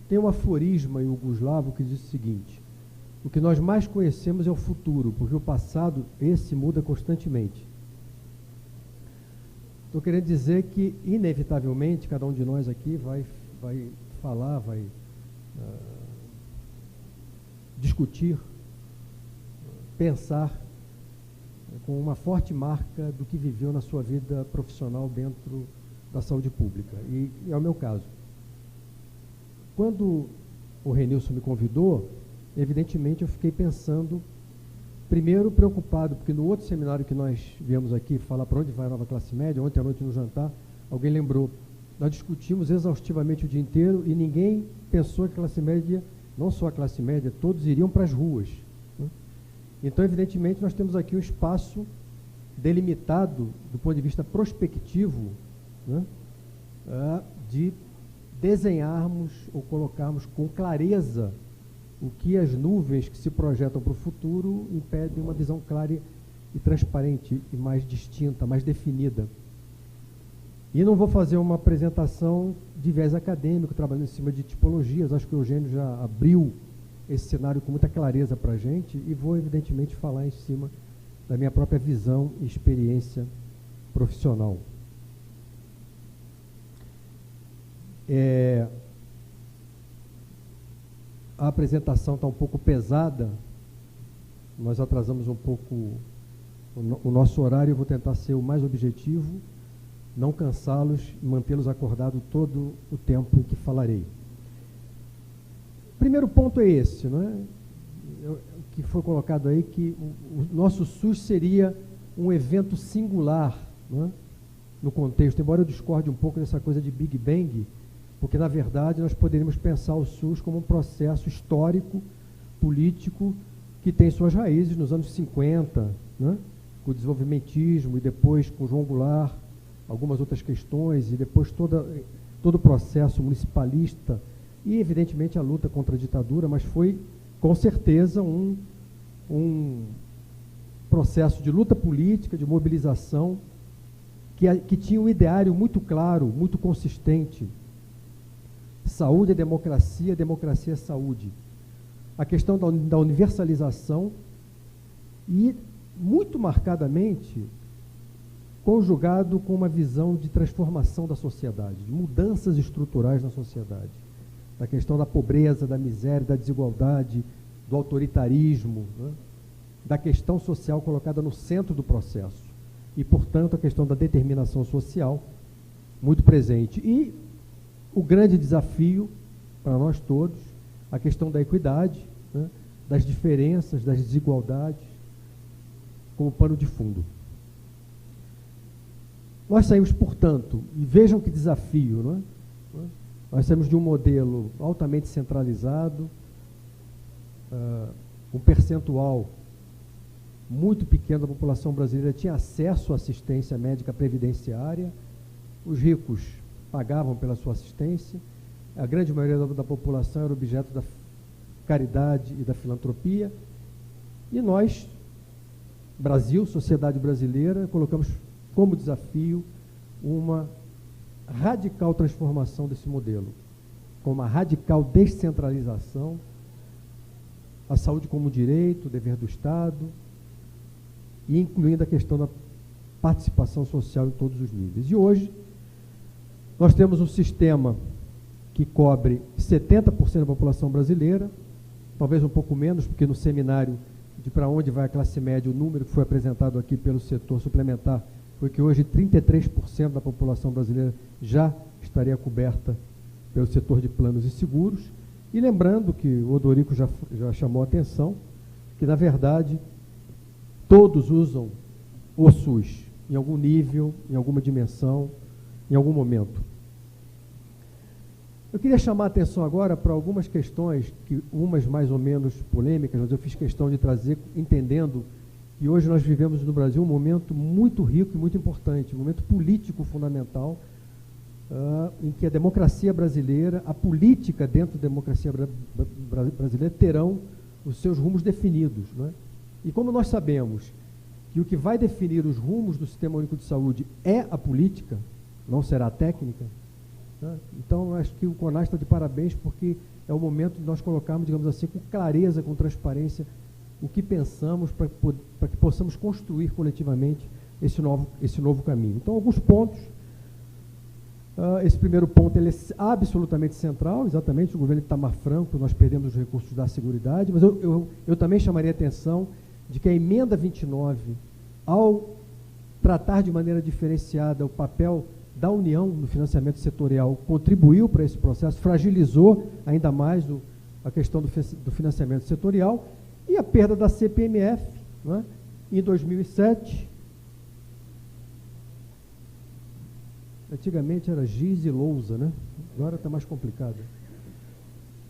Tem um aforisma iugoslavo que diz o seguinte: o que nós mais conhecemos é o futuro, porque o passado, esse, muda constantemente. Estou querendo dizer que, inevitavelmente, cada um de nós aqui vai falar, vai discutir, pensar com uma forte marca do que viveu na sua vida profissional dentro da saúde pública. E é o meu caso. Quando o Renilson me convidou, evidentemente eu fiquei pensando, primeiro preocupado, porque no outro seminário que nós viemos aqui falar para onde vai a nova classe média, ontem à noite no jantar, alguém lembrou, nós discutimos exaustivamente o dia inteiro e ninguém pensou que a classe média, não só a classe média, todos iriam para as ruas, né? Então, evidentemente, nós temos aqui um espaço delimitado do ponto de vista prospectivo, né, de desenharmos ou colocarmos com clareza o que as nuvens que se projetam para o futuro impedem uma visão clara e transparente e mais distinta, mais definida. E não vou fazer uma apresentação de viés acadêmico, trabalhando em cima de tipologias, acho que o Eugênio já abriu esse cenário com muita clareza para a gente e vou, evidentemente, falar em cima da minha própria visão e experiência profissional. A apresentação está um pouco pesada, nós atrasamos um pouco o nosso horário, eu vou tentar ser o mais objetivo, não cansá-los e mantê-los acordados todo o tempo em que falarei. O primeiro ponto é esse, né? Que foi colocado aí, que o nosso SUS seria um evento singular, né, no contexto, embora eu discorde um pouco dessa coisa de Big Bang, porque, na verdade, nós poderíamos pensar o SUS como um processo histórico, político, que tem suas raízes nos anos 50, né, com o desenvolvimentismo, e depois com João Goulart, algumas outras questões, e depois todo o processo municipalista, e, evidentemente, a luta contra a ditadura, mas foi, com certeza, um processo de luta política, de mobilização, que tinha um ideário muito claro, muito consistente. Saúde é democracia, democracia é saúde. A questão da universalização e, muito marcadamente, conjugado com uma visão de transformação da sociedade, de mudanças estruturais na sociedade. Da questão da pobreza, da miséria, da desigualdade, do autoritarismo, né, da questão social colocada no centro do processo. E, portanto, a questão da determinação social muito presente. E o grande desafio para nós todos, a questão da equidade, né, das diferenças, das desigualdades, como pano de fundo. Nós saímos, portanto, e vejam que desafio, não é? Nós saímos de um modelo altamente centralizado, um percentual muito pequeno da população brasileira tinha acesso à assistência médica previdenciária, os ricos pagavam pela sua assistência, a grande maioria da população era objeto da caridade e da filantropia, e nós, Brasil, sociedade brasileira, colocamos como desafio uma radical transformação desse modelo, com uma radical descentralização, a saúde como direito, dever do Estado, e incluindo a questão da participação social em todos os níveis. E hoje, nós temos um sistema que cobre 70% da população brasileira, talvez um pouco menos, porque no seminário de para onde vai a classe média, o número que foi apresentado aqui pelo setor suplementar foi que hoje 33% da população brasileira já estaria coberta pelo setor de planos e seguros. E lembrando que o Odorico já chamou a atenção, que, na verdade, todos usam o SUS, em algum nível, em alguma dimensão, em algum momento. Eu queria chamar a atenção agora para algumas questões, umas mais ou menos polêmicas, mas eu fiz questão de trazer, entendendo que hoje nós vivemos no Brasil um momento muito rico e muito importante, um momento político fundamental, em que a democracia brasileira, a política dentro da democracia brasileira terão os seus rumos definidos, né? E como nós sabemos que o que vai definir os rumos do Sistema Único de Saúde é a política, não será técnica, né? Então, acho que o CONAS está de parabéns, porque é o momento de nós colocarmos, digamos assim, com clareza, com transparência, o que pensamos para que possamos construir coletivamente esse novo caminho. Então, alguns pontos. Esse primeiro ponto ele é absolutamente central, exatamente, o governo Itamar Franco, nós perdemos os recursos da Seguridade, mas eu também chamaria a atenção de que a emenda 29, ao tratar de maneira diferenciada o papel da União no financiamento setorial, contribuiu para esse processo, fragilizou ainda mais a questão do financiamento setorial, e a perda da CPMF, né, em 2007, antigamente era Giz e Lousa, né? Agora está mais complicado.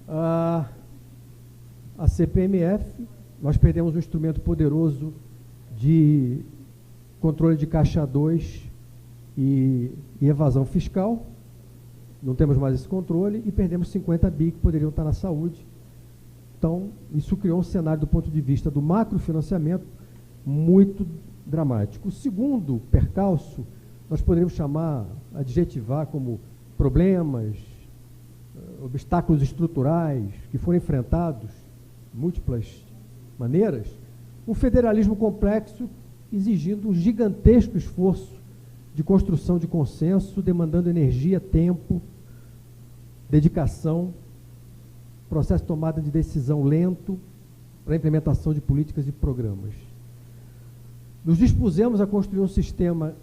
A CPMF, nós perdemos um instrumento poderoso de controle de caixa 2 e evasão fiscal, não temos mais esse controle, e perdemos 50 bi que poderiam estar na saúde. Então, isso criou um cenário do ponto de vista do macrofinanciamento muito dramático. O segundo percalço, nós poderíamos adjetivar como problemas, obstáculos estruturais que foram enfrentados de múltiplas maneiras, um federalismo complexo exigindo um gigantesco esforço de construção de consenso, demandando energia, tempo, dedicação, processo de tomada de decisão lento para a implementação de políticas e programas. Nos dispusemos a construir um sistema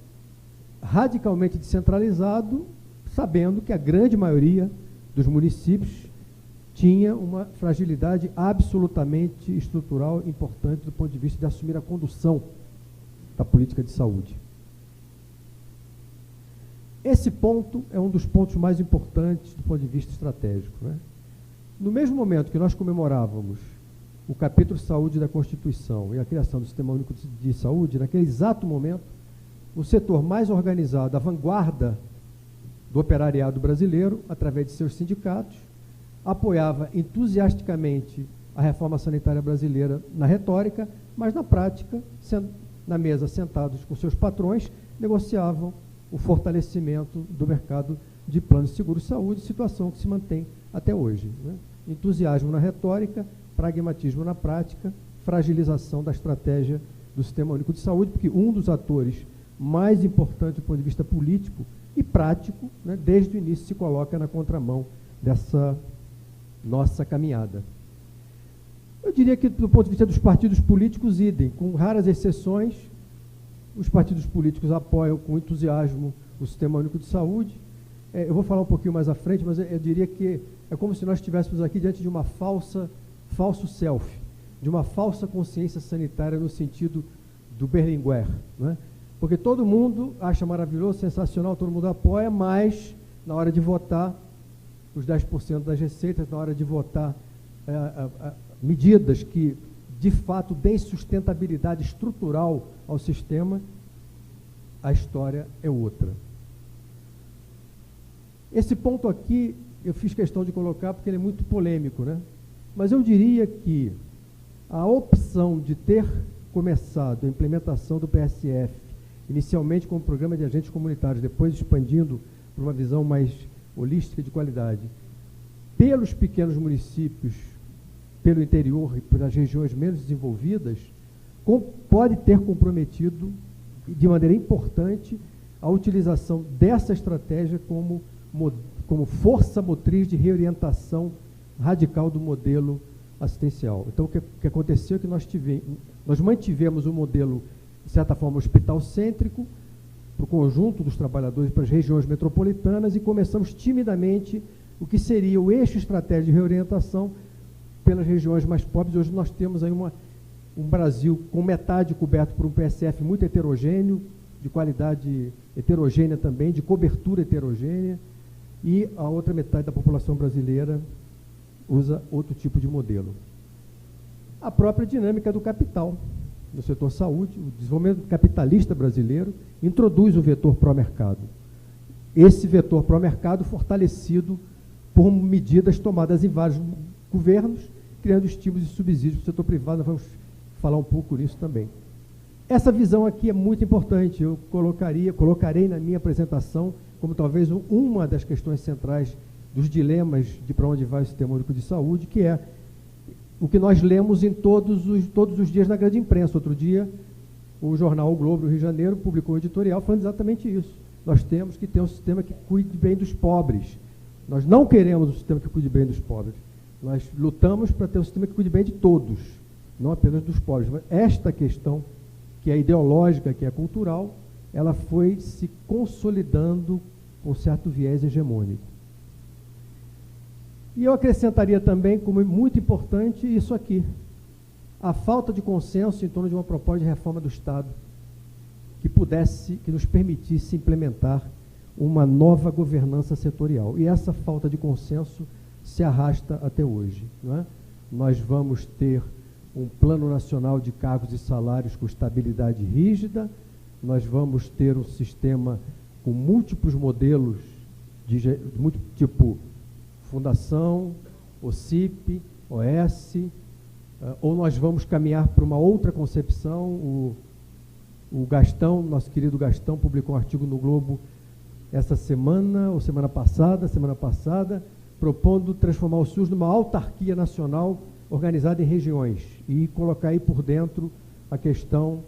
radicalmente descentralizado, sabendo que a grande maioria dos municípios tinha uma fragilidade absolutamente estrutural importante do ponto de vista de assumir a condução da política de saúde. Esse ponto é um dos pontos mais importantes do ponto de vista estratégico, né? No mesmo momento que nós comemorávamos o capítulo Saúde da Constituição e a criação do Sistema Único de Saúde, naquele exato momento, o setor mais organizado, a vanguarda do operariado brasileiro, através de seus sindicatos, apoiava entusiasticamente a reforma sanitária brasileira na retórica, mas na prática, na mesa, sentados com seus patrões, negociavam o fortalecimento do mercado de planos de seguro-saúde, situação que se mantém até hoje, né? Entusiasmo na retórica, pragmatismo na prática, fragilização da estratégia do Sistema Único de Saúde, porque um dos atores mais importantes do ponto de vista político e prático, né, desde o início se coloca na contramão dessa nossa caminhada. Eu diria que, do ponto de vista dos partidos políticos, idem, com raras exceções, os partidos políticos apoiam com entusiasmo o Sistema Único de Saúde. Eu vou falar um pouquinho mais à frente, mas eu diria que é como se nós estivéssemos aqui diante de uma falso self, de uma falsa consciência sanitária no sentido do Berlinguer, né? Porque todo mundo acha maravilhoso, sensacional, todo mundo apoia, mas na hora de votar, os 10% das receitas, na hora de votar medidas que, de fato, deem sustentabilidade estrutural ao sistema, a história é outra. Esse ponto aqui, eu fiz questão de colocar porque ele é muito polêmico, né? Mas eu diria que a opção de ter começado a implementação do PSF, inicialmente como programa de agentes comunitários, depois expandindo para uma visão mais holística de qualidade, pelos pequenos municípios, pelo interior e pelas regiões menos desenvolvidas, pode ter comprometido, de maneira importante, a utilização dessa estratégia como força motriz de reorientação radical do modelo assistencial. Então, o que aconteceu é que nós mantivemos o modelo, de certa forma, hospital-cêntrico, para o conjunto dos trabalhadores, para as regiões metropolitanas, e começamos timidamente o que seria o eixo estratégico de reorientação pelas regiões mais pobres. Hoje nós temos aí um Brasil com metade coberto por um PSF muito heterogêneo, de qualidade heterogênea também, de cobertura heterogênea, e a outra metade da população brasileira usa outro tipo de modelo. A própria dinâmica do capital no setor saúde, o desenvolvimento capitalista brasileiro introduz o vetor pró-mercado. Esse vetor pró-mercado fortalecido por medidas tomadas em vários governos, criando estímulos e subsídios para o setor privado. Nós vamos falar um pouco nisso também. Essa visão aqui é muito importante. Eu colocarei na minha apresentação como talvez uma das questões centrais dos dilemas de para onde vai o Sistema Único de Saúde, que é o que nós lemos em todos os dias na grande imprensa. Outro dia, o jornal O Globo do Rio de Janeiro publicou um editorial falando exatamente isso. Nós temos que ter um sistema que cuide bem dos pobres. Nós não queremos um sistema que cuide bem dos pobres. Nós lutamos para ter um sistema que cuide bem de todos, não apenas dos pobres. Mas esta questão, que é ideológica, que é cultural, ela foi se consolidando com certo viés hegemônico. E eu acrescentaria também, como muito importante, isso aqui: a falta de consenso em torno de uma proposta de reforma do Estado que nos permitisse implementar uma nova governança setorial. E essa falta de consenso se arrasta até hoje, não é? Nós vamos ter um plano nacional de cargos e salários com estabilidade rígida, nós vamos ter um sistema com múltiplos modelos, tipo Fundação, OCIP, OS, ou nós vamos caminhar para uma outra concepção. O Gastão, nosso querido Gastão, publicou um artigo no Globo essa semana, ou semana passada, propondo transformar o SUS numa autarquia nacional organizada em regiões e colocar aí por dentro a questão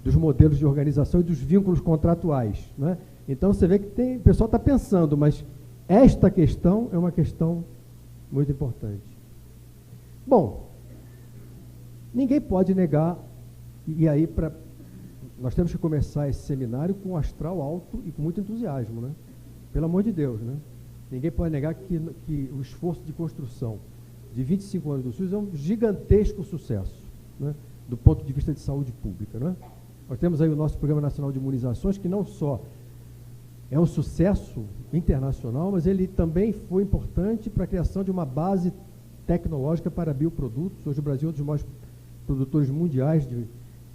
dos modelos de organização e dos vínculos contratuais, né? Então você vê que o pessoal está pensando, mas esta questão é uma questão muito importante. Bom, ninguém pode negar, e aí nós temos que começar esse seminário com um astral alto e com muito entusiasmo, né? Pelo amor de Deus, né? Ninguém pode negar que o esforço de construção de 25 anos do SUS é um gigantesco sucesso, né? Do ponto de vista de saúde pública, né? Nós temos aí o nosso Programa Nacional de Imunizações, que não só é um sucesso internacional, mas ele também foi importante para a criação de uma base tecnológica para bioprodutos. Hoje o Brasil é um dos maiores produtores mundiais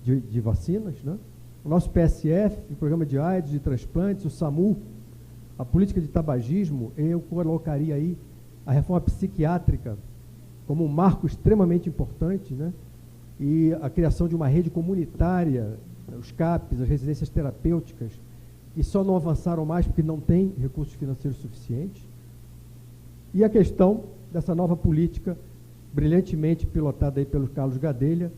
de vacinas, né? O nosso PSF, o Programa de AIDS, de transplantes, o SAMU, a política de tabagismo. Eu colocaria aí a reforma psiquiátrica como um marco extremamente importante, né? E a criação de uma rede comunitária, os CAPs, as residências terapêuticas, que só não avançaram mais porque não tem recursos financeiros suficientes. E a questão dessa nova política, brilhantemente pilotada aí pelo Carlos Gadelha,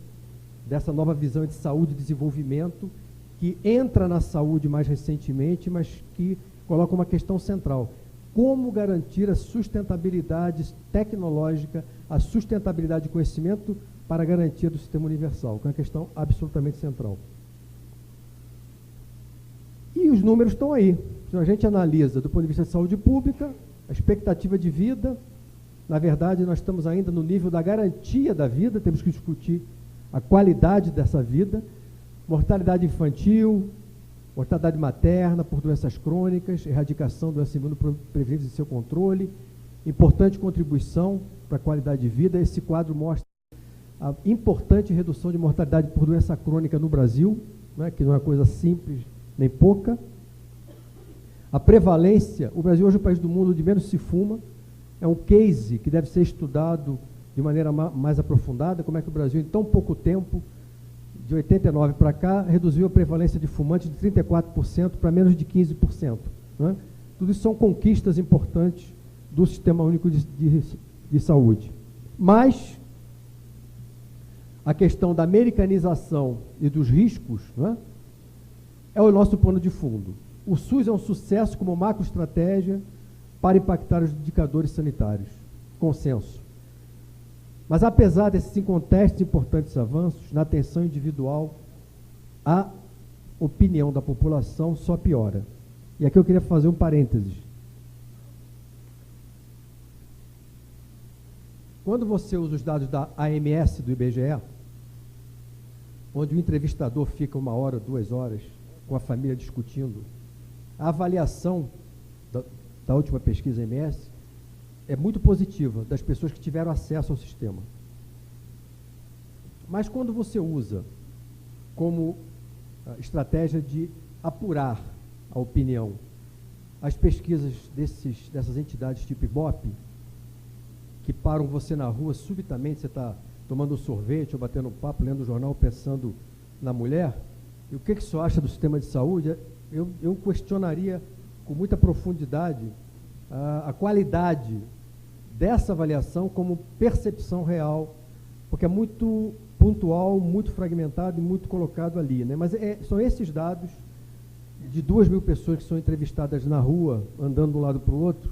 dessa nova visão de saúde e desenvolvimento, que entra na saúde mais recentemente, mas que coloca uma questão central: como garantir a sustentabilidade tecnológica, a sustentabilidade de conhecimento para a garantia do sistema universal, que é uma questão absolutamente central. E os números estão aí. Se a gente analisa do ponto de vista de saúde pública, a expectativa de vida, na verdade, nós estamos ainda no nível da garantia da vida, temos que discutir a qualidade dessa vida, mortalidade infantil, mortalidade materna por doenças crônicas, erradicação da doença imunopreveníveis e seu controle, importante contribuição para a qualidade de vida. Esse quadro mostra a importante redução de mortalidade por doença crônica no Brasil, né, que não é coisa simples nem pouca. A prevalência, o Brasil hoje é o país do mundo onde menos se fuma, é um case que deve ser estudado de maneira mais aprofundada, como é que o Brasil, em tão pouco tempo, de 89 para cá, reduziu a prevalência de fumantes de 34% para menos de 15%. Né? Tudo isso são conquistas importantes do Sistema Único de Saúde. Mas a questão da americanização e dos riscos, né, é o nosso pano de fundo. O SUS é um sucesso como macroestratégia para impactar os indicadores sanitários. Consenso. Mas, apesar desses incontestes importantes avanços, na atenção individual, a opinião da população só piora. E aqui eu queria fazer um parênteses. Quando você usa os dados da AMS, do IBGE, onde o entrevistador fica 1 hora, 2 horas, com a família discutindo, a avaliação da última pesquisa AMS é muito positiva das pessoas que tiveram acesso ao sistema. Mas quando você usa como estratégia de apurar a opinião as pesquisas dessas entidades tipo Ibope, que param você na rua subitamente, você está tomando um sorvete ou batendo um papo, lendo o jornal, pensando na mulher, e o que você acha do sistema de saúde? Eu questionaria com muita profundidade a qualidade dessa avaliação como percepção real, porque é muito pontual, muito fragmentado e muito colocado ali, né? Mas são esses dados de 2.000 pessoas que são entrevistadas na rua, andando de um lado para o outro,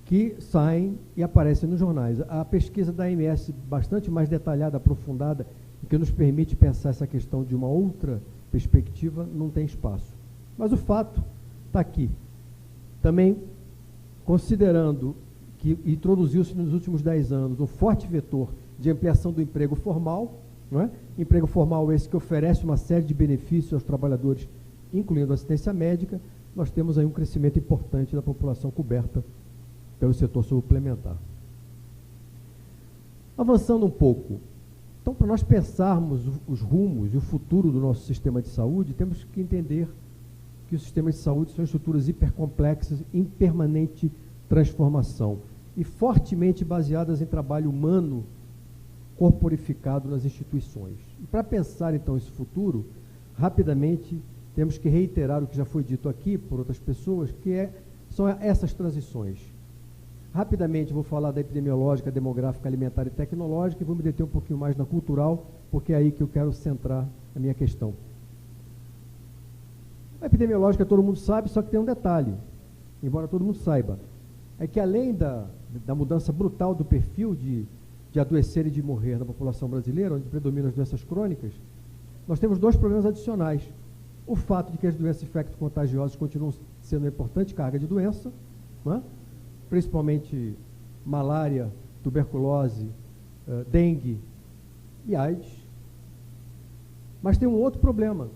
que saem e aparecem nos jornais. A pesquisa da AMS, bastante mais detalhada, aprofundada, que nos permite pensar essa questão de uma outra perspectiva, não tem espaço. Mas o fato está aqui. Também, considerando que introduziu-se nos últimos 10 anos um forte vetor de ampliação do emprego formal, não é? Emprego formal esse que oferece uma série de benefícios aos trabalhadores, incluindo assistência médica, nós temos aí um crescimento importante da população coberta pelo setor suplementar. Avançando um pouco, então, para nós pensarmos os rumos e o futuro do nosso sistema de saúde, temos que entender que os sistemas de saúde são estruturas hipercomplexas, em permanente transformação e fortemente baseadas em trabalho humano corporificado nas instituições. E para pensar, então, esse futuro, rapidamente temos que reiterar o que já foi dito aqui por outras pessoas, que são essas transições. Rapidamente vou falar da epidemiológica, demográfica, alimentar e tecnológica e vou me deter um pouquinho mais na cultural, porque é aí que eu quero centrar a minha questão. A epidemiológica todo mundo sabe, só que tem um detalhe, embora todo mundo saiba, é que além da mudança brutal do perfil de adoecer e de morrer na população brasileira, onde predominam as doenças crônicas, nós temos 2 problemas adicionais. O fato de que as doenças infecto-contagiosas continuam sendo uma importante carga de doença, não é? Principalmente malária, tuberculose, dengue e AIDS. Mas tem um outro problema,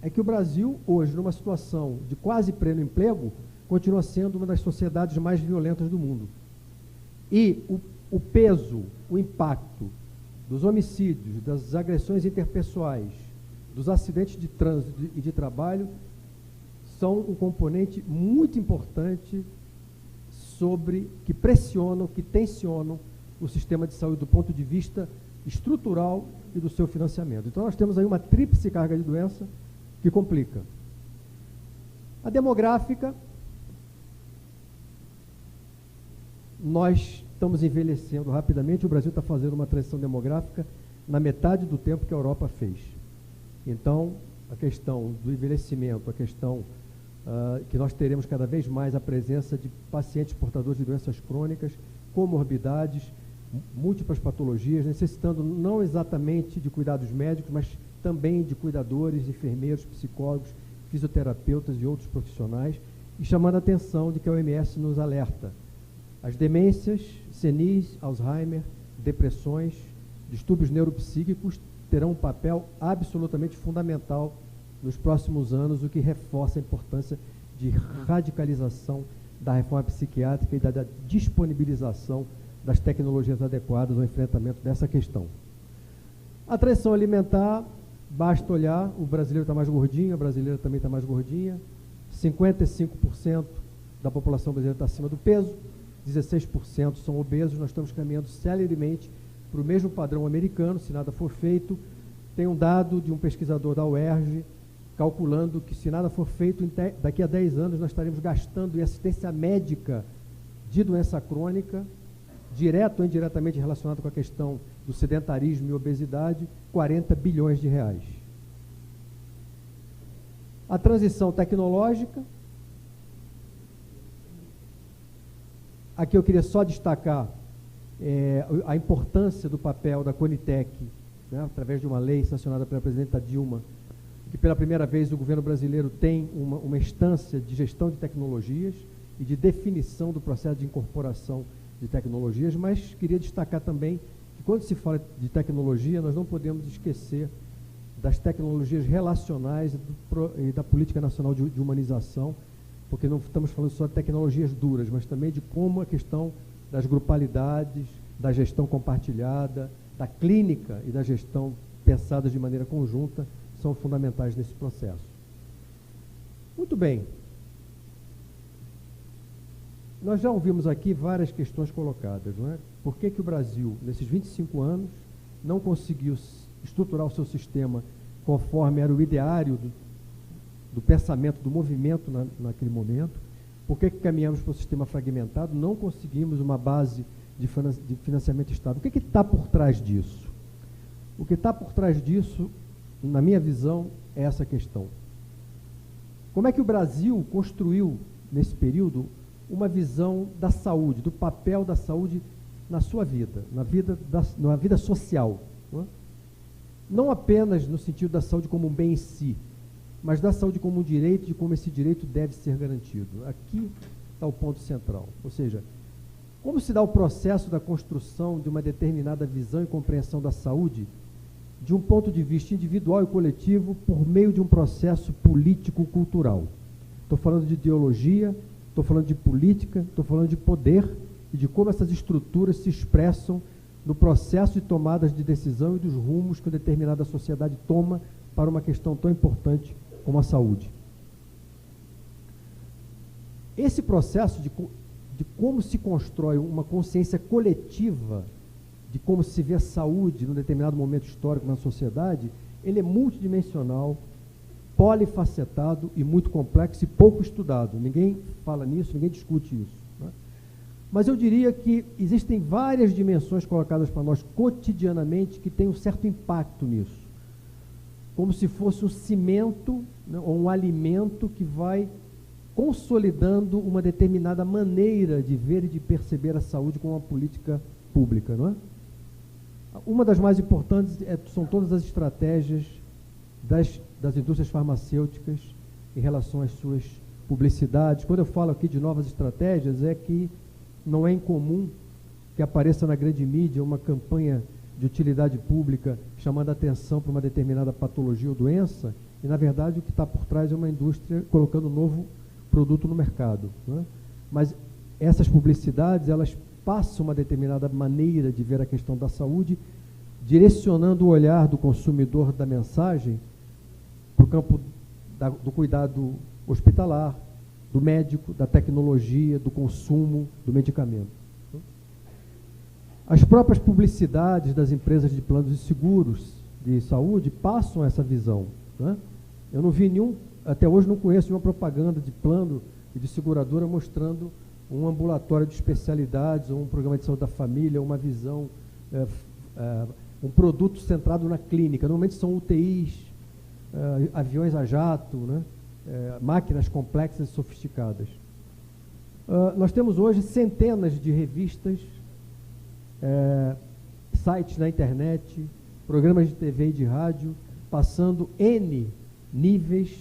é que o Brasil, hoje, numa situação de quase pleno emprego, continua sendo uma das sociedades mais violentas do mundo. E o peso, o impacto dos homicídios, das agressões interpessoais, dos acidentes de trânsito e de trabalho são um componente muito importante que pressionam, que tensionam o sistema de saúde do ponto de vista estrutural e do seu financiamento. Então, nós temos aí uma tríplice carga de doença que complica. A demográfica, nós estamos envelhecendo rapidamente, o Brasil está fazendo uma transição demográfica na metade do tempo que a Europa fez. Então, a questão do envelhecimento, a questão que nós teremos cada vez mais a presença de pacientes portadores de doenças crônicas, comorbidades, múltiplas patologias, necessitando não exatamente de cuidados médicos, mas também de cuidadores, enfermeiros, psicólogos, fisioterapeutas e outros profissionais, e chamando a atenção de que a OMS nos alerta. As demências, senis, Alzheimer, depressões, distúrbios neuropsíquicos terão um papel absolutamente fundamental nos próximos anos, o que reforça a importância de radicalização da reforma psiquiátrica e da disponibilização das tecnologias adequadas ao enfrentamento dessa questão. A transição alimentar, basta olhar, o brasileiro está mais gordinho, a brasileira também está mais gordinha, 55% da população brasileira está acima do peso, 16% são obesos, nós estamos caminhando celeremente para o mesmo padrão americano, se nada for feito. Tem um dado de um pesquisador da UERJ, calculando que se nada for feito, daqui a 10 anos nós estaremos gastando em assistência médica de doença crônica, direto ou indiretamente relacionado com a questão do sedentarismo e obesidade, 40 bilhões de reais. A transição tecnológica, aqui eu queria só destacar a importância do papel da Conitec, né, através de uma lei sancionada pela presidenta Dilma, que pela primeira vez o governo brasileiro tem uma instância de gestão de tecnologias e de definição do processo de incorporação de tecnologias, mas queria destacar também que quando se fala de tecnologia, nós não podemos esquecer das tecnologias relacionais e da política nacional de humanização, porque não estamos falando só de tecnologias duras, mas também de como a questão das grupalidades, da gestão compartilhada, da clínica e da gestão pensadas de maneira conjunta são fundamentais nesse processo. Muito bem. Nós já ouvimos aqui várias questões colocadas, não é? Por que o Brasil, nesses 25 anos, não conseguiu estruturar o seu sistema conforme era o ideário do pensamento, do movimento naquele momento, Por que caminhamos para um sistema fragmentado? Não conseguimos uma base de financiamento estável. O que está por trás disso? O que está por trás disso, na minha visão, é essa questão. Como é que o Brasil construiu, nesse período, uma visão da saúde, do papel da saúde na sua vida, na vida social? Não apenas no sentido da saúde como um bem em si, mas da saúde como um direito, de como esse direito deve ser garantido. Aqui está o ponto central. Ou seja, como se dá o processo da construção de uma determinada visão e compreensão da saúde de um ponto de vista individual e coletivo por meio de um processo político-cultural. Estou falando de ideologia, estou falando de política, estou falando de poder e de como essas estruturas se expressam no processo de tomadas de decisão e dos rumos que uma determinada sociedade toma para uma questão tão importante como a saúde. Esse processo de como se constrói uma consciência coletiva de como se vê a saúde num determinado momento histórico na sociedade, ele é multidimensional, polifacetado e muito complexo e pouco estudado. Ninguém fala nisso, ninguém discute isso. Né? Mas eu diria que existem várias dimensões colocadas para nós cotidianamente que têm um certo impacto nisso. Como se fosse um cimento, né, ou um alimento que vai consolidando uma determinada maneira de ver e de perceber a saúde como uma política pública, não é? Uma das mais importantes são todas as estratégias das indústrias farmacêuticas em relação às suas publicidades. Quando eu falo aqui de novas estratégias, é que não é incomum que apareça na grande mídia uma campanha de utilidade pública chamando a atenção para uma determinada patologia ou doença, e, na verdade, o que está por trás é uma indústria colocando um novo produto no mercado. Né? Mas essas publicidades, elas passam uma determinada maneira de ver a questão da saúde, direcionando o olhar do consumidor da mensagem para o campo do cuidado hospitalar, do médico, da tecnologia, do consumo, do medicamento. As próprias publicidades das empresas de planos de seguros de saúde passam essa visão. Né? Eu não vi até hoje não conheço nenhuma propaganda de plano e de seguradora mostrando um ambulatório de especialidades, ou um programa de saúde da família, uma visão, um produto centrado na clínica. Normalmente são UTIs, aviões a jato, né? Máquinas complexas e sofisticadas. Nós temos hoje centenas de revistas, sites na internet, programas de TV e de rádio, passando N níveis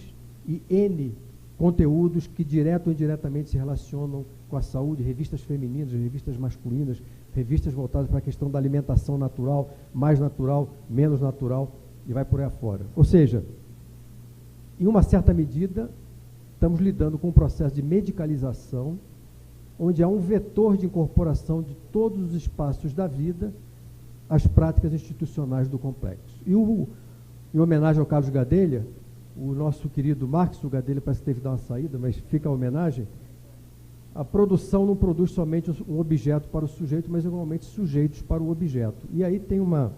e N conteúdos que direto ou indiretamente se relacionam com a saúde, revistas femininas, revistas masculinas, revistas voltadas para a questão da alimentação natural, mais natural, menos natural, e vai por aí afora. Ou seja, em uma certa medida, estamos lidando com um processo de medicalização, onde há um vetor de incorporação de todos os espaços da vida às práticas institucionais do complexo. E em homenagem ao Carlos Gadelha, o nosso querido Marx, o Gadelha parece que teve que dar uma saída, mas fica a homenagem, a produção não produz somente um objeto para o sujeito, mas igualmente sujeitos para o objeto. E aí tem uma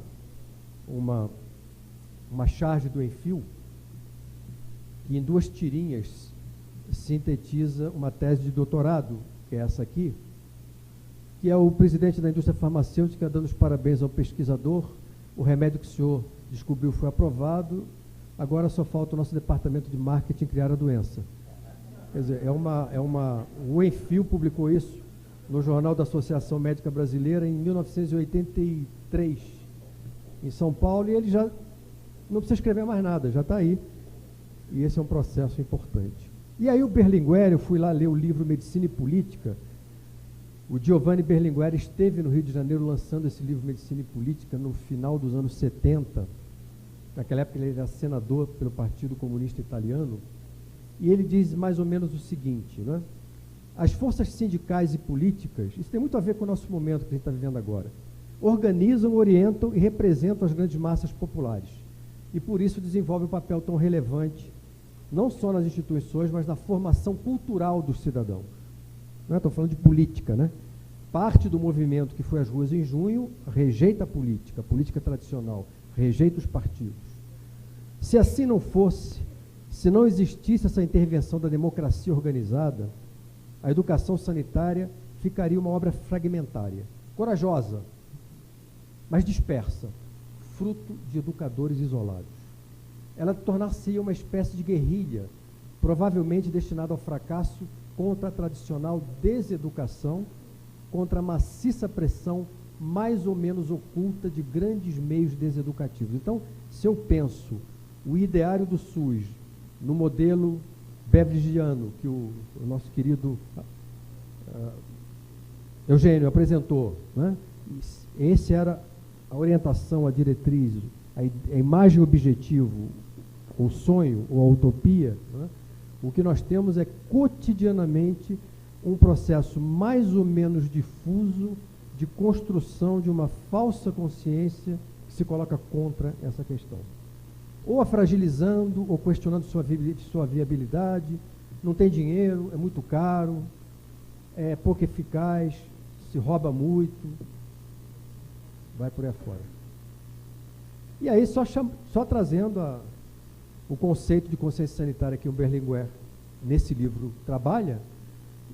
charge do Enfio, que em 2 tirinhas sintetiza uma tese de doutorado, que é essa aqui, que é o presidente da indústria farmacêutica dando os parabéns ao pesquisador, o remédio que o senhor descobriu foi aprovado, agora só falta o nosso departamento de marketing criar a doença. Quer dizer, o Enfio publicou isso no Jornal da Associação Médica Brasileira em 1983, em São Paulo, e ele já não precisa escrever mais nada, já está aí. E esse é um processo importante. E aí o Berlinguer, eu fui lá ler o livro Medicina e Política. O Giovanni Berlinguer esteve no Rio de Janeiro lançando esse livro Medicina e Política no final dos anos 70. Naquela época ele era senador pelo Partido Comunista Italiano. E ele diz mais ou menos o seguinte, né? As forças sindicais e políticas, isso tem muito a ver com o nosso momento que a gente está vivendo agora, organizam, orientam e representam as grandes massas populares. E por isso desenvolvem um papel tão relevante, não só nas instituições, mas na formação cultural dos cidadãos. Estou falando de política, né? Parte do movimento que foi às ruas em junho rejeita a política tradicional, rejeita os partidos. Se assim não fosse, se não existisse essa intervenção da democracia organizada, a educação sanitária ficaria uma obra fragmentária, corajosa, mas dispersa, fruto de educadores isolados. Ela tornar-se uma espécie de guerrilha, provavelmente destinada ao fracasso contra a tradicional deseducação, contra a maciça pressão mais ou menos oculta de grandes meios deseducativos. Então, se eu penso o ideário do SUS no modelo beveridgiano, que o nosso querido Eugênio apresentou, né? Esse era a orientação, a diretriz, a imagem objetivo, o sonho ou a utopia, né? O que nós temos é cotidianamente um processo mais ou menos difuso de construção de uma falsa consciência que se coloca contra essa questão. Ou a fragilizando, ou questionando sua viabilidade, não tem dinheiro, é muito caro, é pouco eficaz, se rouba muito, vai por aí afora. E aí, só trazendo o conceito de consciência sanitária que o Berlinguer, nesse livro, trabalha,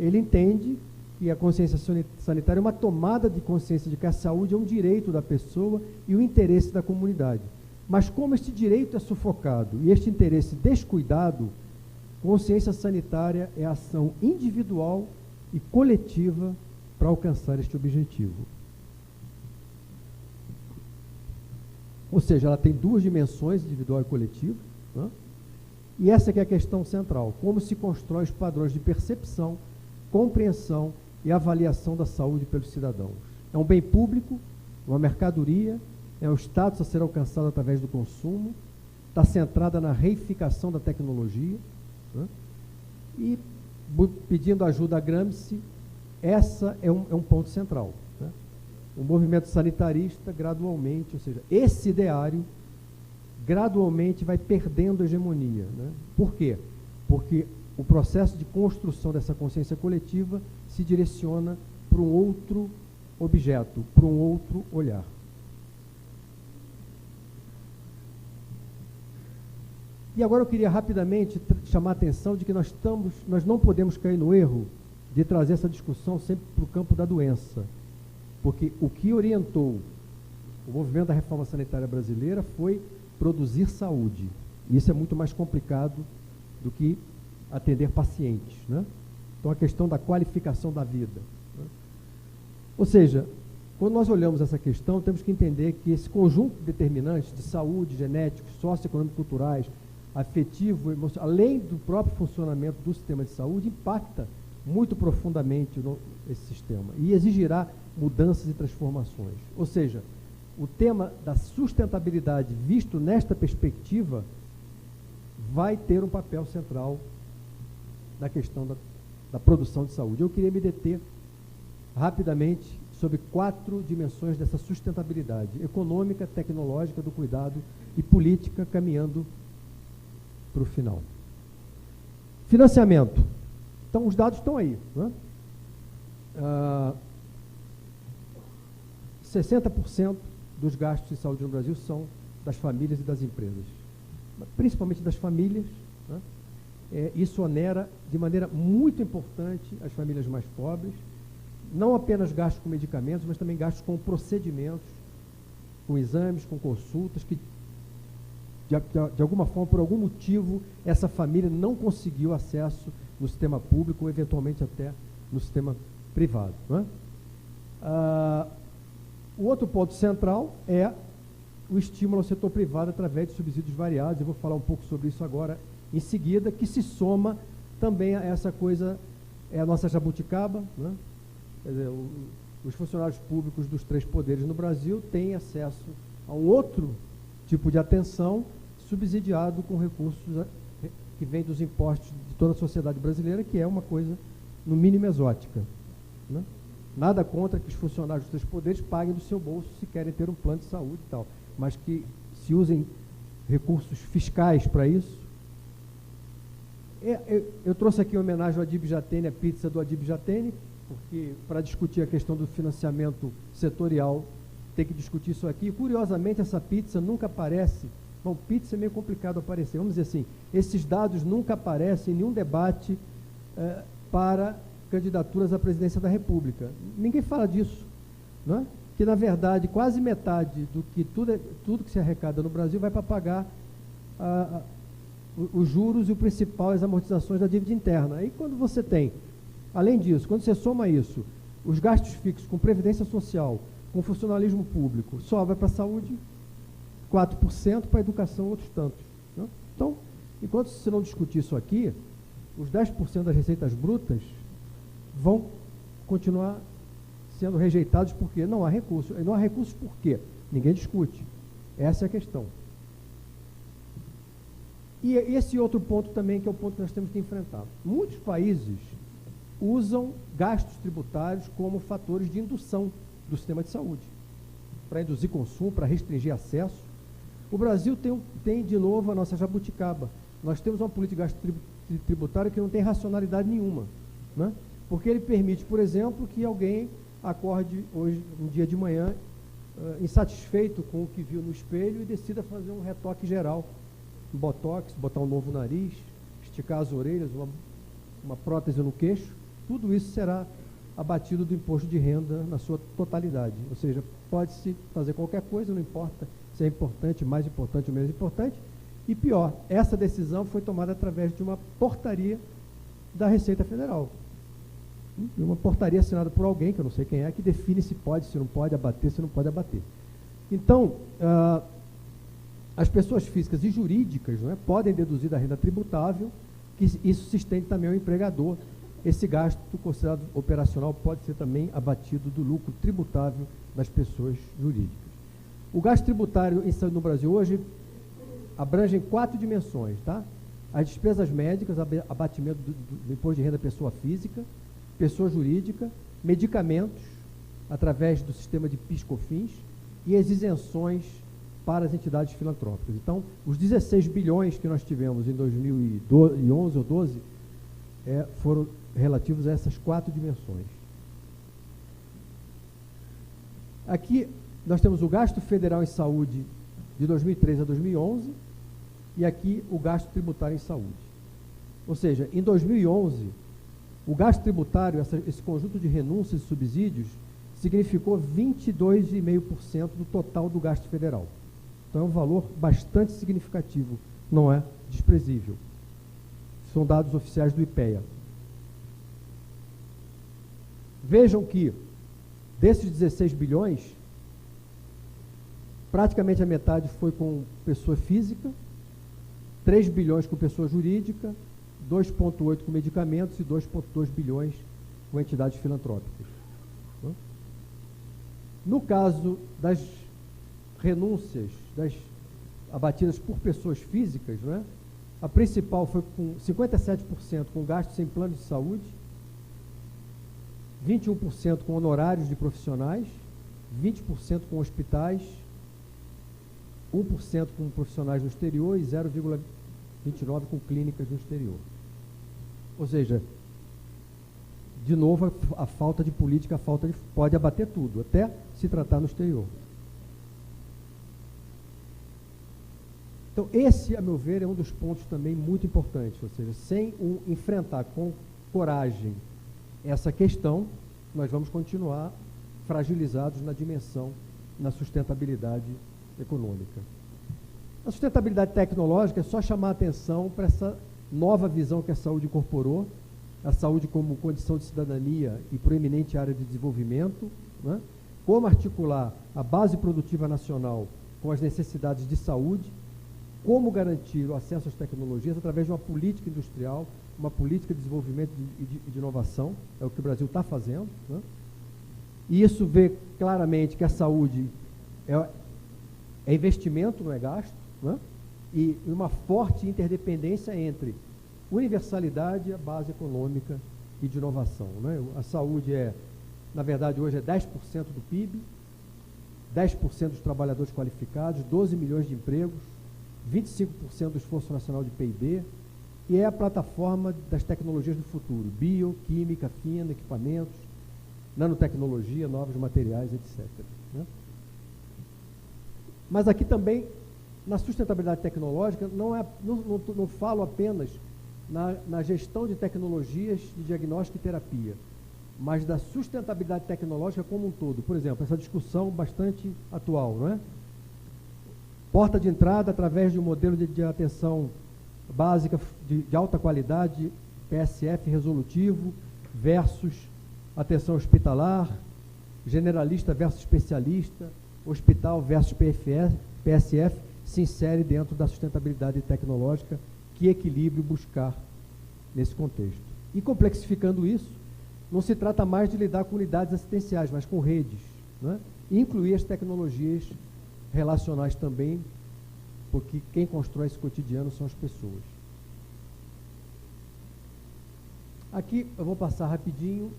ele entende que a consciência sanitária é uma tomada de consciência de que a saúde é um direito da pessoa e o interesse da comunidade. Mas como este direito é sufocado e este interesse descuidado, consciência sanitária é ação individual e coletiva para alcançar este objetivo. Ou seja, ela tem duas dimensões, individual e coletiva, né? E essa que é a questão central, como se constrói os padrões de percepção, compreensão e avaliação da saúde pelos cidadãos. É um bem público, uma mercadoria, é um status a ser alcançado através do consumo, está centrada na reificação da tecnologia, né? E, pedindo ajuda a Gramsci, essa é um ponto central, né? O movimento sanitarista, gradualmente, ou seja, esse ideário, gradualmente vai perdendo hegemonia, né? Por quê? Porque o processo de construção dessa consciência coletiva se direciona para um outro objeto, para um outro olhar. E agora eu queria rapidamente chamar a atenção de que nós não podemos cair no erro de trazer essa discussão sempre para o campo da doença, porque o que orientou o movimento da reforma sanitária brasileira foi produzir saúde. E isso é muito mais complicado do que atender pacientes, né? Então, a questão da qualificação da vida, né? Ou seja, quando nós olhamos essa questão, temos que entender que esse conjunto de determinantes de saúde, genéticos, socioeconômicos, culturais, afetivo, emocional, além do próprio funcionamento do sistema de saúde, impacta muito profundamente esse sistema e exigirá mudanças e transformações. Ou seja, o tema da sustentabilidade, visto nesta perspectiva, vai ter um papel central na questão da produção de saúde. Eu queria me deter rapidamente sobre 4 dimensões dessa sustentabilidade: econômica, tecnológica, do cuidado e política, caminhando para o final. Financiamento. Então, os dados estão aí, né? 60% dos gastos de saúde no Brasil são das famílias e das empresas, principalmente das famílias, né? Isso onera de maneira muito importante as famílias mais pobres, não apenas gastos com medicamentos, mas também gastos com procedimentos, com exames, com consultas, que de alguma forma, por algum motivo, essa família não conseguiu acesso no sistema público ou eventualmente até no sistema privado, né? O outro ponto central é o estímulo ao setor privado através de subsídios variados. Eu vou falar um pouco sobre isso agora em seguida, que se soma também a essa coisa, é a nossa jabuticaba, né? Quer dizer, os funcionários públicos dos 3 poderes no Brasil têm acesso a um outro tipo de atenção subsidiado com recursos que vêm dos impostos de toda a sociedade brasileira, que é uma coisa, no mínimo, exótica, né? Nada contra que os funcionários dos 3 poderes paguem do seu bolso se querem ter um plano de saúde e tal, mas que se usem recursos fiscais para isso. Eu trouxe aqui em homenagem ao Adib Jatene, a pizza do Adib Jatene, porque para discutir a questão do financiamento setorial, tem que discutir isso aqui. E, curiosamente, essa pizza nunca aparece. Bom, pizza é meio complicado aparecer. Vamos dizer assim, esses dados nunca aparecem em nenhum debate para candidaturas à presidência da República. Ninguém fala disso, não é? Que, na verdade, quase metade do que tudo que se arrecada no Brasil vai para pagar os juros e o principal, as amortizações da dívida interna. Aí, quando você tem, além disso, quando você soma isso, os gastos fixos com previdência social, com funcionalismo público, sobra para a saúde 4%, para a educação outros tantos. Né? Então, enquanto você não discutir isso aqui, os 10% das receitas brutas vão continuar sendo rejeitados porque não há recursos. E não há recursos por quê? Ninguém discute. Essa é a questão. E esse outro ponto também, que é o ponto que nós temos que enfrentar. Muitos países usam gastos tributários como fatores de indução do sistema de saúde, para induzir consumo, para restringir acesso. O Brasil tem de novo a nossa jabuticaba. Nós temos uma política de gasto tributário que não tem racionalidade nenhuma, né? Porque ele permite, por exemplo, que alguém acorde hoje, um dia de manhã, insatisfeito com o que viu no espelho e decida fazer um retoque geral, um botox, botar um novo nariz, esticar as orelhas, uma prótese no queixo. Tudo isso será abatido do imposto de renda na sua totalidade. Ou seja, pode-se fazer qualquer coisa, não importa se é importante, mais importante ou menos importante. E pior, essa decisão foi tomada através de uma portaria da Receita Federal. Uma portaria assinada por alguém, que eu não sei quem é, que define se pode, se não pode abater, se não pode abater. Então, as pessoas físicas e jurídicas, não é, podem deduzir da renda tributável, que isso se estende também ao empregador. Esse gasto considerado operacional pode ser também abatido do lucro tributável das pessoas jurídicas. O gasto tributário em saúde no Brasil hoje abrange 4 dimensões, tá? As despesas médicas, abatimento do imposto de renda pessoa física, pessoa jurídica, medicamentos, através do sistema de PIS/COFINS, e as isenções para as entidades filantrópicas. Então, os 16 bilhões que nós tivemos em 2011 ou 12 foram relativos a essas 4 dimensões. Aqui nós temos o gasto federal em saúde de 2003 a 2011 e aqui o gasto tributário em saúde. Ou seja, em 2011, o gasto tributário, esse conjunto de renúncias e subsídios, significou 22,5% do total do gasto federal. Então é um valor bastante significativo, não é desprezível. São dados oficiais do IPEA. Vejam que, desses 16 bilhões, praticamente a metade foi com pessoa física, 3 bilhões com pessoa jurídica, 2,8 com medicamentos e 2,2 bilhões com entidades filantrópicas. No caso das renúncias, das abatidas por pessoas físicas, né, a principal foi com 57% com gastos em plano de saúde, 21% com honorários de profissionais, 20% com hospitais, 1% com profissionais no exterior e 0,29% com clínicas no exterior. Ou seja, de novo, a falta de política, pode abater tudo, até se tratar no exterior. Então, esse, a meu ver, é um dos pontos também muito importantes, ou seja, sem enfrentar com coragem essa questão, nós vamos continuar fragilizados na dimensão, na sustentabilidade econômica. A sustentabilidade tecnológica é só chamar a atenção para essa nova visão que a saúde incorporou, a saúde como condição de cidadania e proeminente área de desenvolvimento, né? Como articular a base produtiva nacional com as necessidades de saúde, como garantir o acesso às tecnologias através de uma política industrial, uma política de desenvolvimento e de inovação, é o que o Brasil está fazendo, né? E isso vê claramente que a saúde é investimento, não é gasto, né? E uma forte interdependência entre universalidade e a base econômica e de inovação, né? A saúde na verdade, hoje é 10% do PIB, 10% dos trabalhadores qualificados, 12 milhões de empregos, 25% do esforço nacional de PIB, e é a plataforma das tecnologias do futuro, bioquímica fina, equipamentos, nanotecnologia, novos materiais, etc. Né? Mas aqui também, na sustentabilidade tecnológica, não falo apenas na gestão de tecnologias de diagnóstico e terapia. mas da sustentabilidade tecnológica como um todo. Por exemplo, essa discussão bastante atual, não é? Porta de entrada através de um modelo de atenção básica de alta qualidade, PSF resolutivo, versus atenção hospitalar, generalista versus especialista, hospital versus PSF, se insere dentro da sustentabilidade tecnológica, que equilíbrio buscar nesse contexto. E complexificando isso, não se trata mais de lidar com unidades assistenciais, mas com redes, né? E incluir as tecnologias relacionais também, porque quem constrói esse cotidiano são as pessoas. Aqui eu vou passar rapidinho,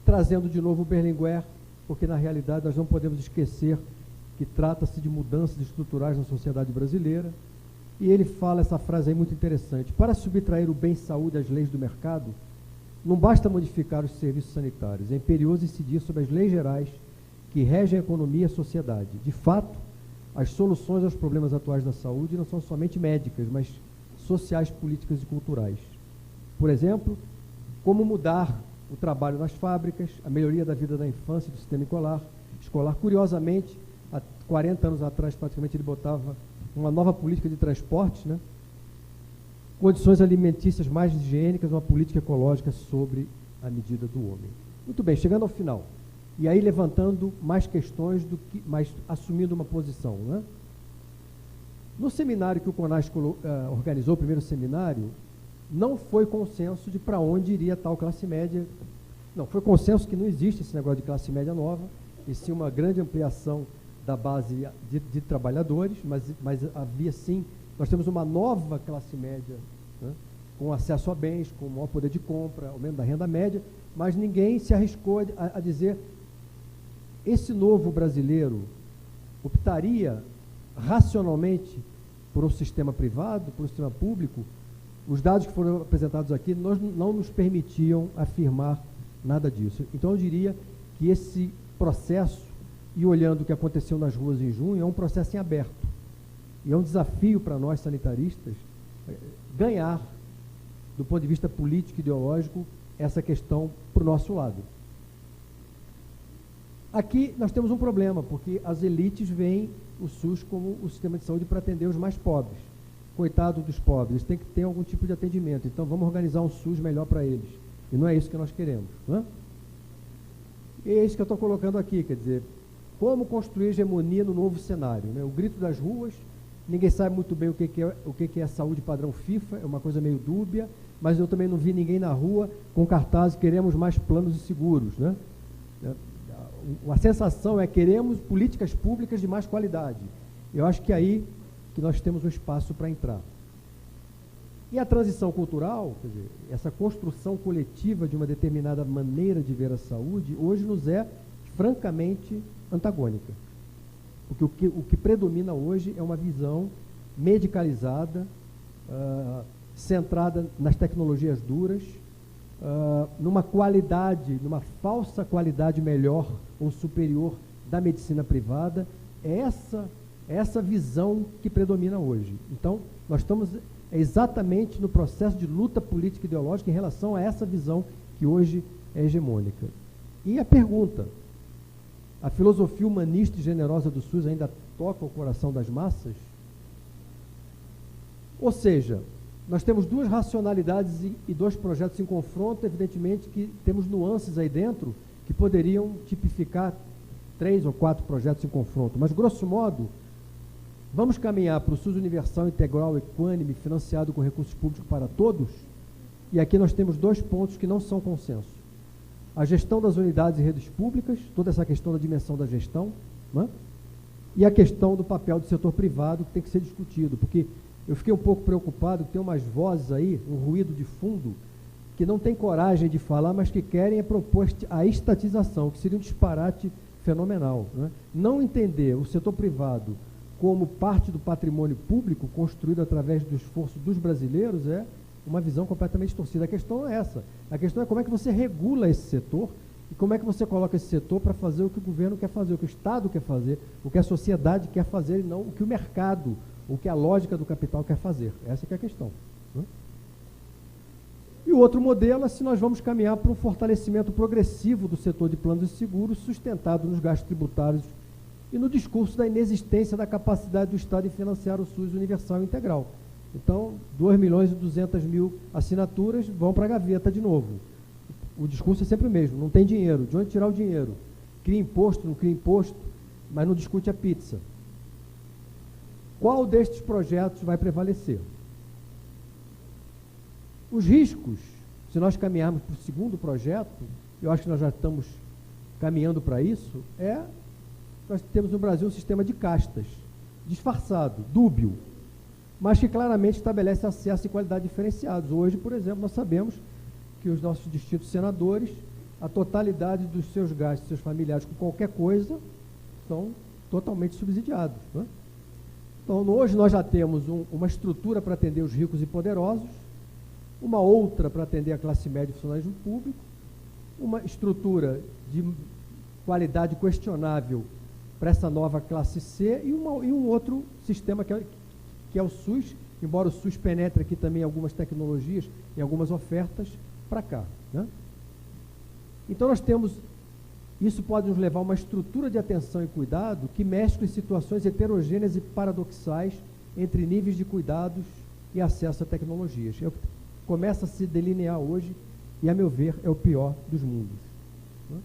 trazendo de novo o Berlinguer, porque na realidade nós não podemos esquecer que trata-se de mudanças estruturais na sociedade brasileira, e ele fala essa frase aí muito interessante: para subtrair o bem-saúde às leis do mercado, não basta modificar os serviços sanitários, é imperioso incidir sobre as leis gerais que regem a economia e a sociedade. De fato, as soluções aos problemas atuais da saúde não são somente médicas, mas sociais, políticas e culturais. Por exemplo, como mudar o trabalho nas fábricas, a melhoria da vida da infância e do sistema escolar. Curiosamente, há 40 anos atrás, praticamente, ele botava uma nova política de transportes, né? Condições alimentícias mais higiênicas, uma política ecológica sobre a medida do homem. Muito bem, chegando ao final. E aí levantando mais questões, mas assumindo uma posição, né? No seminário que o CONAS organizou, o primeiro seminário, não foi consenso de para onde iria tal classe média. Não, foi consenso que não existe esse negócio de classe média nova, e sim uma grande ampliação da base de trabalhadores, mas havia sim, nós temos uma nova classe média, né, com acesso a bens, com maior poder de compra, aumento da renda média, mas ninguém se arriscou a dizer: esse novo brasileiro optaria racionalmente por um sistema privado, por um sistema público? Os dados que foram apresentados aqui não nos permitiam afirmar nada disso. Então, eu diria que esse processo, e olhando o que aconteceu nas ruas em junho, é um processo em aberto. E é um desafio para nós sanitaristas ganhar, do ponto de vista político e ideológico, essa questão para o nosso lado. Aqui nós temos um problema, porque as elites veem o SUS como o sistema de saúde para atender os mais pobres. Coitado dos pobres, eles têm que ter algum tipo de atendimento, então vamos organizar um SUS melhor para eles. E não é isso que nós queremos, né? E é isso que eu estou colocando aqui, quer dizer, como construir hegemonia no novo cenário, né? O grito das ruas, ninguém sabe muito bem o que é saúde padrão FIFA, é uma coisa meio dúbia, mas eu também não vi ninguém na rua com cartazes: queremos mais planos e seguros, né? A sensação é: queremos políticas públicas de mais qualidade. Eu acho que é aí que nós temos um espaço para entrar. E a transição cultural, quer dizer, essa construção coletiva de uma determinada maneira de ver a saúde, hoje nos é francamente antagônica. Porque o que predomina hoje é uma visão medicalizada, centrada nas tecnologias duras, numa qualidade, numa falsa qualidade melhor ou superior da medicina privada. É essa visão que predomina hoje. Então, nós estamos exatamente no processo de luta política e ideológica em relação a essa visão que hoje é hegemônica. E a pergunta: a filosofia humanista e generosa do SUS ainda toca o coração das massas? Ou seja, nós temos duas racionalidades e dois projetos em confronto. Evidentemente que temos nuances aí dentro que poderiam tipificar 3 ou 4 projetos em confronto, mas grosso modo, vamos caminhar para o SUS universal, integral, equânime, financiado com recursos públicos para todos? E aqui nós temos 2 pontos que não são consenso: a gestão das unidades e redes públicas, toda essa questão da dimensão da gestão, né? E a questão do papel do setor privado, que tem que ser discutido, porque eu fiquei um pouco preocupado, tem umas vozes aí, um ruído de fundo, que não tem coragem de falar, mas que querem propor a estatização, que seria um disparate fenomenal, né? Não entender o setor privado como parte do patrimônio público construído através do esforço dos brasileiros é uma visão completamente distorcida. A questão não é essa. A questão é como é que você regula esse setor e como é que você coloca esse setor para fazer o que o governo quer fazer, o que o Estado quer fazer, o que a sociedade quer fazer, e não o que o mercado, o que a lógica do capital quer fazer. Essa que é a questão, né? o outro modelo é se nós vamos caminhar para um fortalecimento progressivo do setor de planos de seguros, sustentado nos gastos tributários e no discurso da inexistência da capacidade do Estado em financiar o SUS universal e integral. Então, 2.200.000 assinaturas vão para a gaveta de novo. O discurso é sempre o mesmo, não tem dinheiro, de onde tirar o dinheiro? Cria imposto, não cria imposto, mas não discute a pizza. Qual destes projetos vai prevalecer? Os riscos, se nós caminharmos para o segundo projeto, eu acho que nós já estamos caminhando para isso, nós temos no Brasil um sistema de castas, disfarçado, dúbio, mas que claramente estabelece acesso e qualidade diferenciados. Hoje, por exemplo, nós sabemos que os nossos distintos senadores, a totalidade dos seus gastos, seus familiares com qualquer coisa, são totalmente subsidiados, né? Então, hoje nós já temos uma estrutura para atender os ricos e poderosos, uma outra para atender a classe média e funcionalismo público, uma estrutura de qualidade questionável para essa nova classe C e um outro sistema que é o SUS, embora o SUS penetre aqui também em algumas tecnologias, em algumas ofertas, para cá, né? Então nós temos, isso pode nos levar a uma estrutura de atenção e cuidado que mescla situações heterogêneas e paradoxais entre níveis de cuidados e acesso a tecnologias. Começa a se delinear hoje e, a meu ver, é o pior dos mundos, né?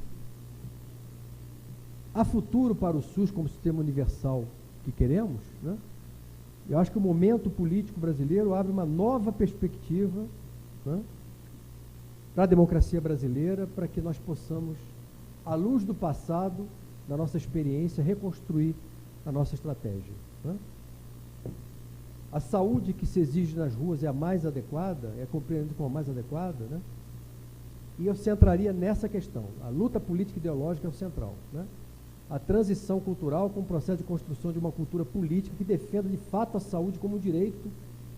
Há futuro para o SUS como sistema universal que queremos, né? Eu acho que o momento político brasileiro abre uma nova perspectiva, né, para a democracia brasileira, para que nós possamos, à luz do passado, da nossa experiência, reconstruir a nossa estratégia, né? A saúde que se exige nas ruas é a mais adequada, é compreendida como a mais adequada, né? E eu centraria nessa questão. A luta política e ideológica é o central, né? A transição cultural com o processo de construção de uma cultura política que defenda de fato a saúde como um direito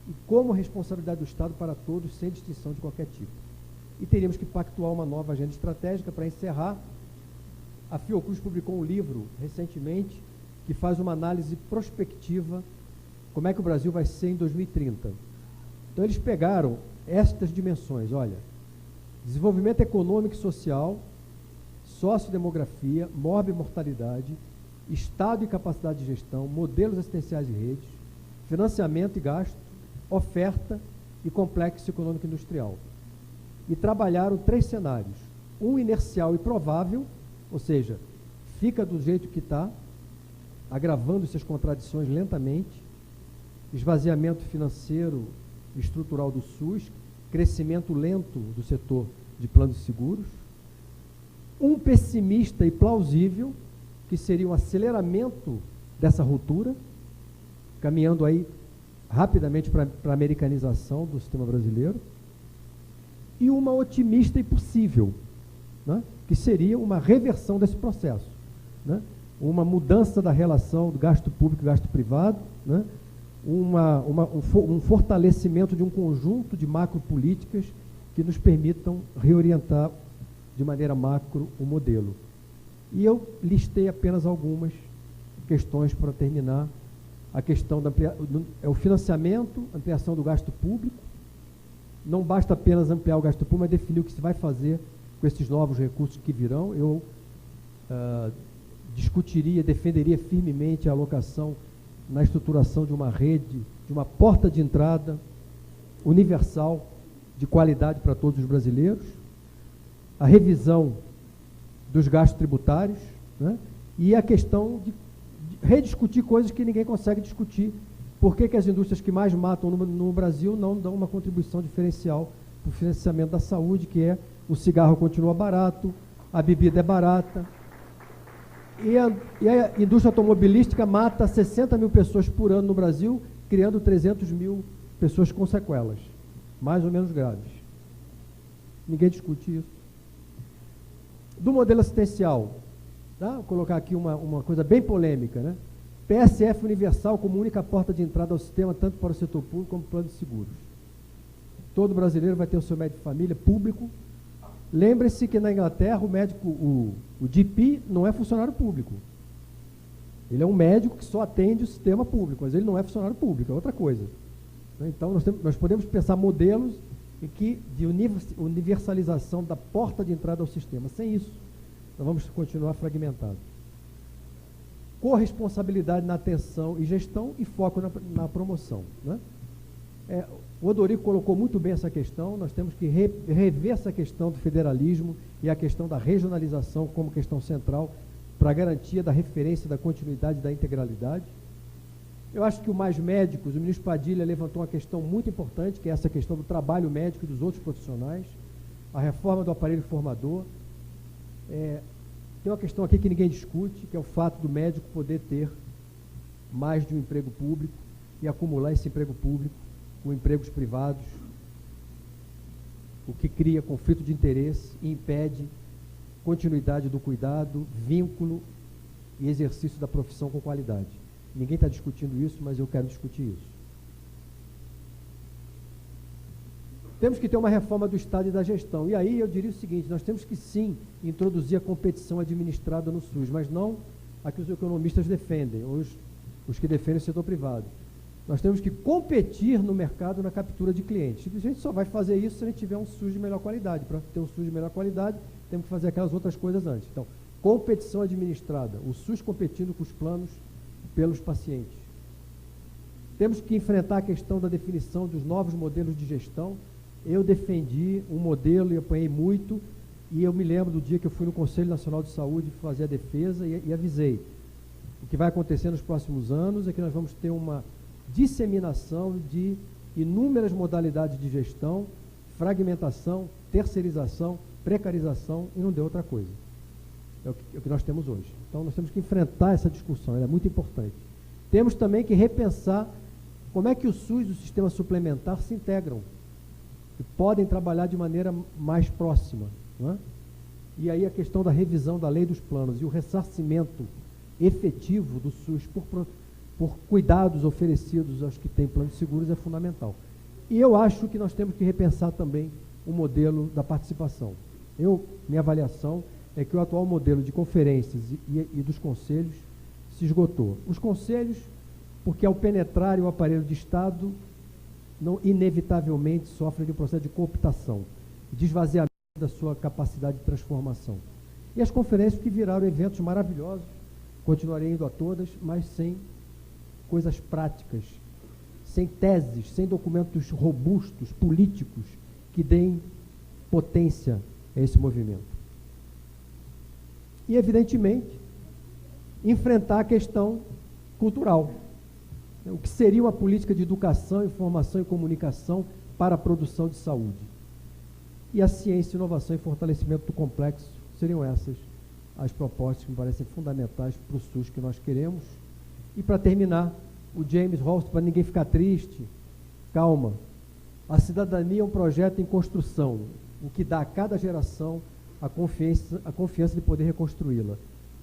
e como responsabilidade do Estado para todos, sem distinção de qualquer tipo. E teríamos que pactuar uma nova agenda estratégica. Para encerrar, a Fiocruz publicou um livro recentemente que faz uma análise prospectiva como é que o Brasil vai ser em 2030. Então eles pegaram estas dimensões, olha, desenvolvimento econômico e social, sociodemografia, morbimortalidade, estado e capacidade de gestão, modelos assistenciais e redes, financiamento e gasto, oferta e complexo econômico industrial. E trabalharam 3 cenários. Um inercial e provável, ou seja, fica do jeito que está, agravando suas contradições lentamente, esvaziamento financeiro e estrutural do SUS, crescimento lento do setor de planos de seguros. Um pessimista e plausível, que seria um aceleramento dessa ruptura, caminhando aí rapidamente para a americanização do sistema brasileiro. E uma otimista e possível, né, que seria uma reversão desse processo, né, uma mudança da relação do gasto público e gasto privado, né, um fortalecimento de um conjunto de macropolíticas que nos permitam reorientar de maneira macro o modelo. E eu listei apenas algumas questões para terminar. A questão o financiamento, ampliação do gasto público. Não basta apenas ampliar o gasto público, mas definir o que se vai fazer com esses novos recursos que virão. Eu discutiria, defenderia firmemente a alocação na estruturação de uma rede, de uma porta de entrada universal, de qualidade para todos os brasileiros, a revisão dos gastos tributários, né, e a questão de rediscutir coisas que ninguém consegue discutir. Por que as indústrias que mais matam no Brasil não dão uma contribuição diferencial para o financiamento da saúde, que é o cigarro continua barato, a bebida é barata, e a indústria automobilística mata 60 mil pessoas por ano no Brasil, criando 300 mil pessoas com sequelas, mais ou menos graves. Ninguém discute isso. Do modelo assistencial, tá? Vou colocar aqui uma coisa bem polêmica, né? PSF universal como única porta de entrada ao sistema, tanto para o setor público como para o plano de seguros. Todo brasileiro vai ter o seu médico de família público. Lembre-se que na Inglaterra o médico, o GP, não é funcionário público. Ele é um médico que só atende o sistema público, mas ele não é funcionário público, é outra coisa. Então nós podemos pensar modelos de universalização da porta de entrada ao sistema. Sem isso, nós vamos continuar fragmentados. Corresponsabilidade na atenção e gestão e foco na promoção, né? O Odorico colocou muito bem essa questão. Nós temos que rever essa questão do federalismo e a questão da regionalização como questão central para a garantia da referência, da continuidade e da integralidade. Eu acho que o Mais Médicos, o ministro Padilha levantou uma questão muito importante, que é essa questão do trabalho médico e dos outros profissionais, a reforma do aparelho formador. Tem uma questão aqui que ninguém discute, que é o fato do médico poder ter mais de um emprego público e acumular esse emprego público com empregos privados, o que cria conflito de interesse e impede continuidade do cuidado, vínculo e exercício da profissão com qualidade. Ninguém está discutindo isso, mas eu quero discutir isso. Temos que ter uma reforma do Estado e da gestão. E aí eu diria o seguinte: nós temos que sim introduzir a competição administrada no SUS, mas não a que os economistas defendem, os que defendem o setor privado. Nós temos que competir no mercado na captura de clientes. A gente só vai fazer isso se a gente tiver um SUS de melhor qualidade. Para ter um SUS de melhor qualidade, temos que fazer aquelas outras coisas antes. Então, competição administrada, o SUS competindo com os planos pelos pacientes. Temos que enfrentar a questão da definição dos novos modelos de gestão. Eu defendi um modelo e apanhei muito, e eu me lembro do dia que eu fui no Conselho Nacional de Saúde fazer a defesa e avisei. O que vai acontecer nos próximos anos é que nós vamos ter uma disseminação de inúmeras modalidades de gestão, fragmentação, terceirização, precarização, e não deu outra coisa. É o que nós temos hoje. Então, nós temos que enfrentar essa discussão, ela é muito importante. Temos também que repensar como é que o SUS e o sistema suplementar se integram e podem trabalhar de maneira mais próxima, não é? E aí a questão da revisão da lei dos planos e o ressarcimento efetivo do SUS por cuidados oferecidos aos que têm planos seguros é fundamental. E eu acho que nós temos que repensar também o modelo da participação. Minha avaliação é que o atual modelo de conferências e dos conselhos se esgotou. Os conselhos, porque ao penetrarem o aparelho de Estado, inevitavelmente sofrem de um processo de cooptação, de esvaziamento da sua capacidade de transformação. E as conferências que viraram eventos maravilhosos, continuarei indo a todas, mas sem coisas práticas, sem teses, sem documentos robustos, políticos, que deem potência a esse movimento. E, evidentemente, enfrentar a questão cultural. O que seria uma política de educação, informação e comunicação para a produção de saúde. E a ciência, inovação e fortalecimento do complexo seriam essas as propostas que me parecem fundamentais para o SUS que nós queremos. E, para terminar, o James Holst, para ninguém ficar triste, calma. A cidadania é um projeto em construção, o que dá a cada geração a confiança de poder reconstruí-la.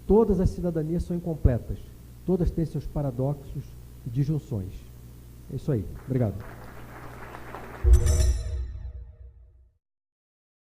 Todas as cidadanias são incompletas, todas têm seus paradoxos e disjunções. É isso aí. Obrigado.